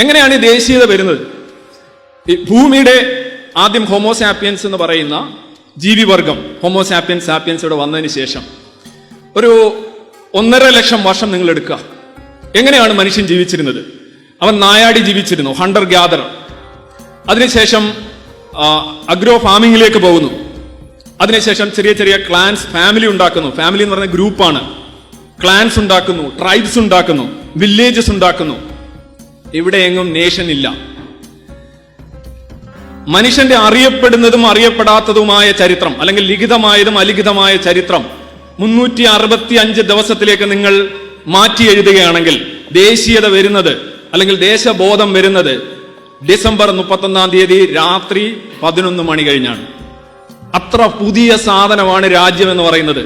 എങ്ങനെയാണ് ഈ ദേശീയത വരുന്നത്? ഈ ഭൂമിയുടെ ആദ്യം ഹോമോസാപ്പിയൻസ് എന്ന് പറയുന്ന ജീവിവർഗം, ഹോമോസാപ്പിയൻസ് സാപ്പിയൻസ് ഇവിടെ വന്നതിന് ശേഷം ഒരു 1.5 ലക്ഷം വർഷം നിങ്ങൾ എടുക്കുക. എങ്ങനെയാണ് മനുഷ്യൻ ജീവിച്ചിരുന്നത്? അവൻ നായാടി ജീവിച്ചിരുന്നു, ഹണ്ടർ ഗ്യാദർ. അതിനുശേഷം അഗ്രോ ഫാമിങ്ങിലേക്ക് പോകുന്നു. അതിനുശേഷം ചെറിയ ചെറിയ ക്ലാൻസ്, ഫാമിലി ഉണ്ടാക്കുന്നു. ഫാമിലി എന്ന് പറയുന്ന ഗ്രൂപ്പാണ്. ക്ലാൻസ് ഉണ്ടാക്കുന്നു, ട്രൈബ്സ് ഉണ്ടാക്കുന്നു, വില്ലേജസ് ഉണ്ടാക്കുന്നു. ഇവിടെയെങ്ങും നേഷൻ ഇല്ല. മനുഷ്യന്റെ അറിയപ്പെടുന്നതും അറിയപ്പെടാത്തതുമായ ചരിത്രം, അല്ലെങ്കിൽ ലിഖിതമായതും അലിഖിതമായ ചരിത്രം 365 ദിവസത്തിലേക്ക് നിങ്ങൾ മാറ്റി എഴുതുകയാണെങ്കിൽ ദേശീയത വരുന്നത്, അല്ലെങ്കിൽ ദേശബോധം വരുന്നത് ഡിസംബർ 31-ാം തീയതി രാത്രി 11 മണി കഴിഞ്ഞാണ്. അത്ര പുതിയ സാധനമാണ് രാജ്യം എന്ന് പറയുന്നത്.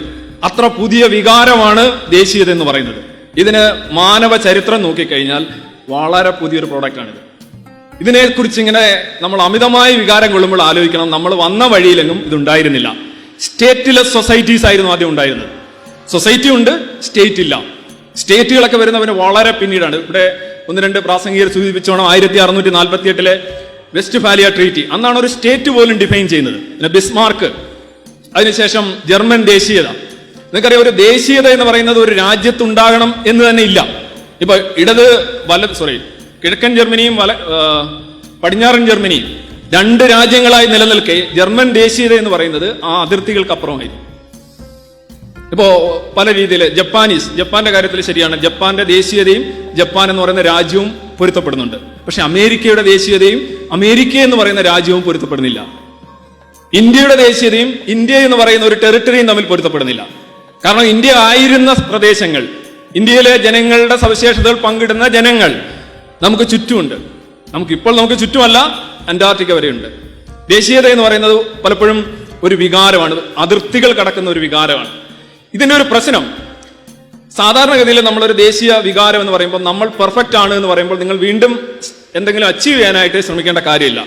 അത്ര പുതിയ വികാരമാണ് ദേശീയത എന്ന് പറയുന്നത്. ഇതിന് മാനവ ചരിത്രം നോക്കിക്കഴിഞ്ഞാൽ വളരെ പുതിയൊരു പ്രോഡക്റ്റാണിത്. ഇതിനെക്കുറിച്ച് ഇങ്ങനെ നമ്മൾ അമിതമായ വികാരം കൊള്ളുമ്പോൾ ആലോചിക്കണം, നമ്മൾ വന്ന വഴിയിലെങ്ങും ഇതുണ്ടായിരുന്നില്ല. സ്റ്റേറ്റ്ലെസ് സൊസൈറ്റീസ് ആയിരുന്നു ആദ്യം ഉണ്ടായിരുന്നത്. സൊസൈറ്റി ഉണ്ട്, സ്റ്റേറ്റ് ഇല്ല. സ്റ്റേറ്റുകളൊക്കെ വരുന്നവന് വളരെ പിന്നീടാണ്. ഇവിടെ 1-2 പ്രാസംഗികർ സൂചിപ്പിച്ചോണം 1648 വെസ്റ്റ്ഫാലിയ ട്രീറ്റി, അന്നാണ് ഒരു സ്റ്റേറ്റ് പോലും ഡിഫൈൻ ചെയ്യുന്നത്. പിന്നെ ബിസ്മാർക്ക്, അതിനുശേഷം ജർമ്മൻ ദേശീയത. നിങ്ങൾക്കറിയാം, ഒരു ദേശീയത എന്ന് പറയുന്നത് ഒരു രാജ്യത്തുണ്ടാകണം എന്ന് തന്നെ ഇല്ല. ഇപ്പൊ കിഴക്കൻ ജർമ്മനിയും പടിഞ്ഞാറൻ ജർമ്മനിയും 2 രാജ്യങ്ങളായി നിലനിൽക്കെ ജർമ്മൻ ദേശീയത എന്ന് പറയുന്നത് ആ അതിർത്തികൾക്കപ്പുറമായിരുന്നു. ഇപ്പോ പല രീതിയിൽ ജപ്പാന്റെ കാര്യത്തിൽ ശരിയാണ്. ജപ്പാന്റെ ദേശീയതയും ജപ്പാൻ എന്ന് പറയുന്ന രാജ്യവും പൊരുത്തപ്പെടുന്നുണ്ട്. പക്ഷെ അമേരിക്കയുടെ ദേശീയതയും അമേരിക്ക എന്ന് പറയുന്ന രാജ്യവും പൊരുത്തപ്പെടുന്നില്ല. ഇന്ത്യയുടെ ദേശീയതയും ഇന്ത്യ എന്ന് പറയുന്ന ഒരു ടെറിട്ടറിയും തമ്മിൽ പൊരുത്തപ്പെടുന്നില്ല. കാരണം ഇന്ത്യ ആയിരുന്ന പ്രദേശങ്ങൾ, ഇന്ത്യയിലെ ജനങ്ങളുടെ സവിശേഷതകൾ പങ്കിടുന്ന ജനങ്ങൾ നമുക്ക് ചുറ്റുമുണ്ട്. നമുക്ക് ചുറ്റുമല്ല, അന്റാർട്ടിക്ക വരെയുണ്ട്. ദേശീയത എന്ന് പറയുന്നത് പലപ്പോഴും ഒരു വികാരമാണ്, അതിർത്തികൾ കടക്കുന്ന ഒരു വികാരമാണ്. ഇതിന്റെ ഒരു പ്രശ്നം, സാധാരണഗതിയിൽ നമ്മളൊരു ദേശീയ വികാരം എന്ന് പറയുമ്പോൾ നമ്മൾ പെർഫെക്റ്റ് ആണ് എന്ന് പറയുമ്പോൾ നിങ്ങൾ വീണ്ടും എന്തെങ്കിലും അച്ചീവ് ചെയ്യാനായിട്ട് ശ്രമിക്കേണ്ട കാര്യമില്ല.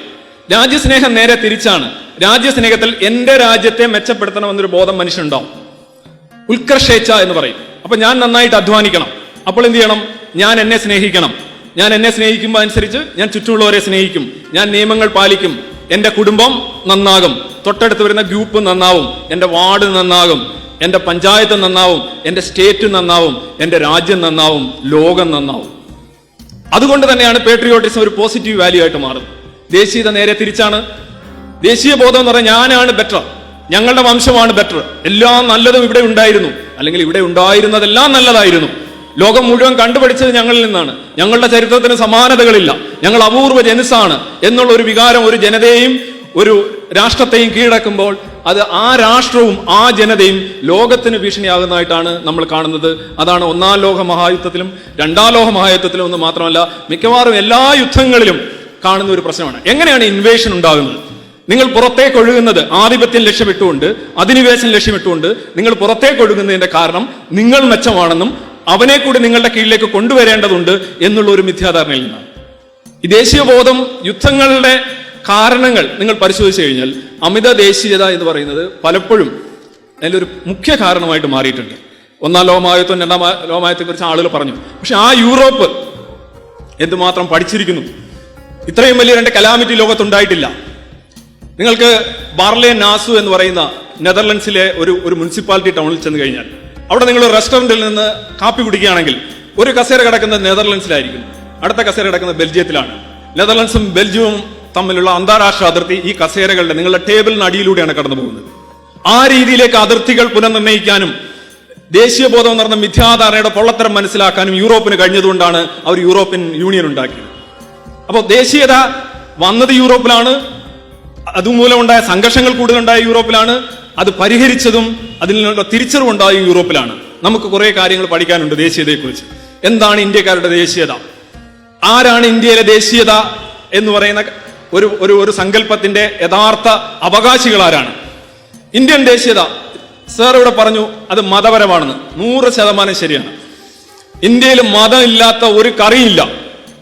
രാജ്യസ്നേഹം നേരെ തിരിച്ചാണ്. രാജ്യസ്നേഹത്തിൽ എന്റെ രാജ്യത്തെ മെച്ചപ്പെടുത്തണമെന്നൊരു ബോധം മനുഷ്യനുണ്ടാവും. ഉത്കർഷേച്ഛ എന്ന് പറയും. അപ്പൊ ഞാൻ നന്നായിട്ട് അധ്വാനിക്കണം. അപ്പോൾ എന്ത് ചെയ്യണം? ഞാൻ എന്നെ സ്നേഹിക്കണം. ഞാൻ എന്നെ സ്നേഹിക്കുമ്പോൾ അനുസരിച്ച് ഞാൻ ചുറ്റുമുള്ളവരെ സ്നേഹിക്കും. ഞാൻ നിയമങ്ങൾ പാലിക്കും. എന്റെ കുടുംബം നന്നാകും, തൊട്ടടുത്ത് വരുന്ന ഗ്രൂപ്പ് നന്നാവും, എന്റെ വാർഡ് നന്നാകും, എന്റെ പഞ്ചായത്ത് നന്നാവും, എന്റെ സ്റ്റേറ്റ് നന്നാവും, എന്റെ രാജ്യം നന്നാവും, ലോകം നന്നാവും. അതുകൊണ്ട് തന്നെയാണ് പേട്രിയോട്ടിസം ഒരു പോസിറ്റീവ് വാല്യൂ ആയിട്ട് മാറുന്നത്. ദേശീയത നേരെ തിരിച്ചാണ്. ദേശീയ ബോധം എന്ന് പറഞ്ഞാൽ ഞാനാണ് ബെറ്റർ, ഞങ്ങളുടെ വംശമാണ് ബെറ്റർ, എല്ലാം നല്ലതും ഇവിടെ ഉണ്ടായിരുന്നു, അല്ലെങ്കിൽ ഇവിടെ ഉണ്ടായിരുന്നതെല്ലാം നല്ലതായിരുന്നു, ലോകം മുഴുവൻ കണ്ടുപിടിച്ചത് ഞങ്ങളിൽ നിന്നാണ്, ഞങ്ങളുടെ ചരിത്രത്തിന് സമാനതകളില്ല, ഞങ്ങൾ അപൂർവ ജനുസാണ് എന്നുള്ള ഒരു വികാരം ഒരു ജനതയെയും ഒരു രാഷ്ട്രത്തെയും കീഴടക്കുമ്പോൾ അത് ആ രാഷ്ട്രവും ആ ജനതയും ലോകത്തിന് ഭീഷണിയാകുന്നതായിട്ടാണ് നമ്മൾ കാണുന്നത്. അതാണ് 1-ാം ലോക മഹായുദ്ധത്തിലും 2-ാം ലോക മഹായുദ്ധത്തിലും ഒന്നും മാത്രമല്ല, മിക്കവാറും എല്ലാ യുദ്ധങ്ങളിലും കാണുന്ന ഒരു പ്രശ്നമാണ്. എങ്ങനെയാണ് ഇൻവേഷൻ ഉണ്ടാകുന്നത്? നിങ്ങൾ പുറത്തേക്ക് ഒഴുകുന്നത് ആധിപത്യം ലക്ഷ്യമിട്ടുകൊണ്ട്, അധിനിവേശം ലക്ഷ്യമിട്ടുകൊണ്ട് നിങ്ങൾ പുറത്തേക്ക് ഒഴുകുന്നതിന്റെ കാരണം നിങ്ങൾ മെച്ചമാണെന്നും അവനെ കൂടി നിങ്ങളുടെ കീഴിലേക്ക് കൊണ്ടുവരേണ്ടതുണ്ട് എന്നുള്ള ഒരു മിഥ്യാധാരണയിൽ നിന്നാണ്. ഈ ദേശീയബോധം, യുദ്ധങ്ങളുടെ കാരണങ്ങൾ നിങ്ങൾ പരിശോധിച്ചു കഴിഞ്ഞാൽ അമിത ദേശീയത എന്ന് പറയുന്നത് പലപ്പോഴും അതിലൊരു മുഖ്യ കാരണമായിട്ട് മാറിയിട്ടുണ്ട്. 1-ാം ലോകമഹായുദ്ധം 2-ാം ലോകമഹായുദ്ധത്തെ കുറിച്ച് ആളുകൾ പറഞ്ഞു. പക്ഷെ ആ യൂറോപ്പ് എന്തുമാത്രം പഠിച്ചിരിക്കുന്നു. ഇത്രയും വലിയ 2 കലാമിറ്റി ലോകത്തുണ്ടായിട്ടില്ല. നിങ്ങൾക്ക് ബാർലെ നാസു എന്ന് പറയുന്ന നെതർലൻഡ്സിലെ ഒരു മുനിസിപ്പാലിറ്റി ടൗണിൽ ചെന്ന് കഴിഞ്ഞാൽ അവിടെ നിങ്ങൾ റെസ്റ്റോറന്റിൽ നിന്ന് കാപ്പി കുടിക്കുകയാണെങ്കിൽ ഒരു കസേര കിടക്കുന്നത് നെതർലൻഡ്സിലായിരിക്കും, അടുത്ത കസേര കിടക്കുന്നത് ബെൽജിയത്തിലാണ്. നെതർലൻഡ്സും ബെൽജിയവും തമ്മിലുള്ള അന്താരാഷ്ട്ര അതിർത്തി ഈ കസേരകളുടെ, നിങ്ങളുടെ ടേബിളിന് അടിയിലൂടെയാണ് കടന്നു പോകുന്നത്. ആ രീതിയിലേക്ക് അതിർത്തികൾ പുനർനിർണ്ണയിക്കാനും ദേശീയബോധം എന്ന് പറഞ്ഞ മിഥ്യാധാരണയുടെ പൊള്ളത്തരം മനസ്സിലാക്കാനും യൂറോപ്പിന് കഴിഞ്ഞതുകൊണ്ടാണ് അവർ യൂറോപ്യൻ യൂണിയൻ ഉണ്ടാക്കിയത്. അപ്പോൾ ദേശീയത വന്നത് യൂറോപ്പിലാണ്, അതുമൂലം ഉണ്ടായ സംഘർഷങ്ങൾ കൂടുതലുണ്ടായ യൂറോപ്പിലാണ്, അത് പരിഹരിച്ചതും അതിൽ നിന്നുള്ള തിരിച്ചറിവുണ്ടായ യൂറോപ്പിലാണ്. നമുക്ക് കുറെ കാര്യങ്ങൾ പഠിക്കാനുണ്ട് ദേശീയതയെക്കുറിച്ച്. എന്താണ് ഇന്ത്യക്കാരുടെ ദേശീയത? ആരാണ് ഇന്ത്യയിലെ ദേശീയത എന്ന് പറയുന്ന ഒരു സങ്കല്പത്തിന്റെ യഥാർത്ഥ അവകാശികൾ ആരാണ്? ഇന്ത്യൻ ദേശീയത, സാർ ഇവിടെ പറഞ്ഞു, അത് മതപരമാണെന്ന്. 100% ശരിയാണ്. ഇന്ത്യയിൽ മതം ഇല്ലാത്ത ഒരു കറിയില്ല.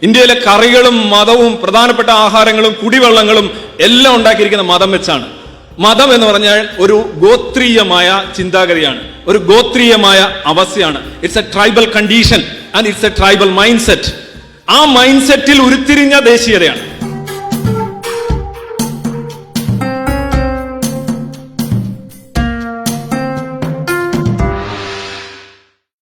ഇന്ത്യയിലെ കറികളും മതവും പ്രധാനപ്പെട്ട ആഹാരങ്ങളും കുടിവെള്ളങ്ങളും എല്ലാം ഉണ്ടാക്കിയിരിക്കുന്ന മതം വെച്ചാണ്. മതം എന്ന് പറഞ്ഞാൽ ഒരു ഗോത്രീയമായ ചിന്താഗതിയാണ്, ഒരു ഗോത്രീയമായ അവസ്ഥയാണ്. It's A tribal condition and it's A tribal mind set. ആ മൈൻഡ് സെറ്റിൽ ഉരുത്തിരിഞ്ഞ ദേശീയതയാണ്.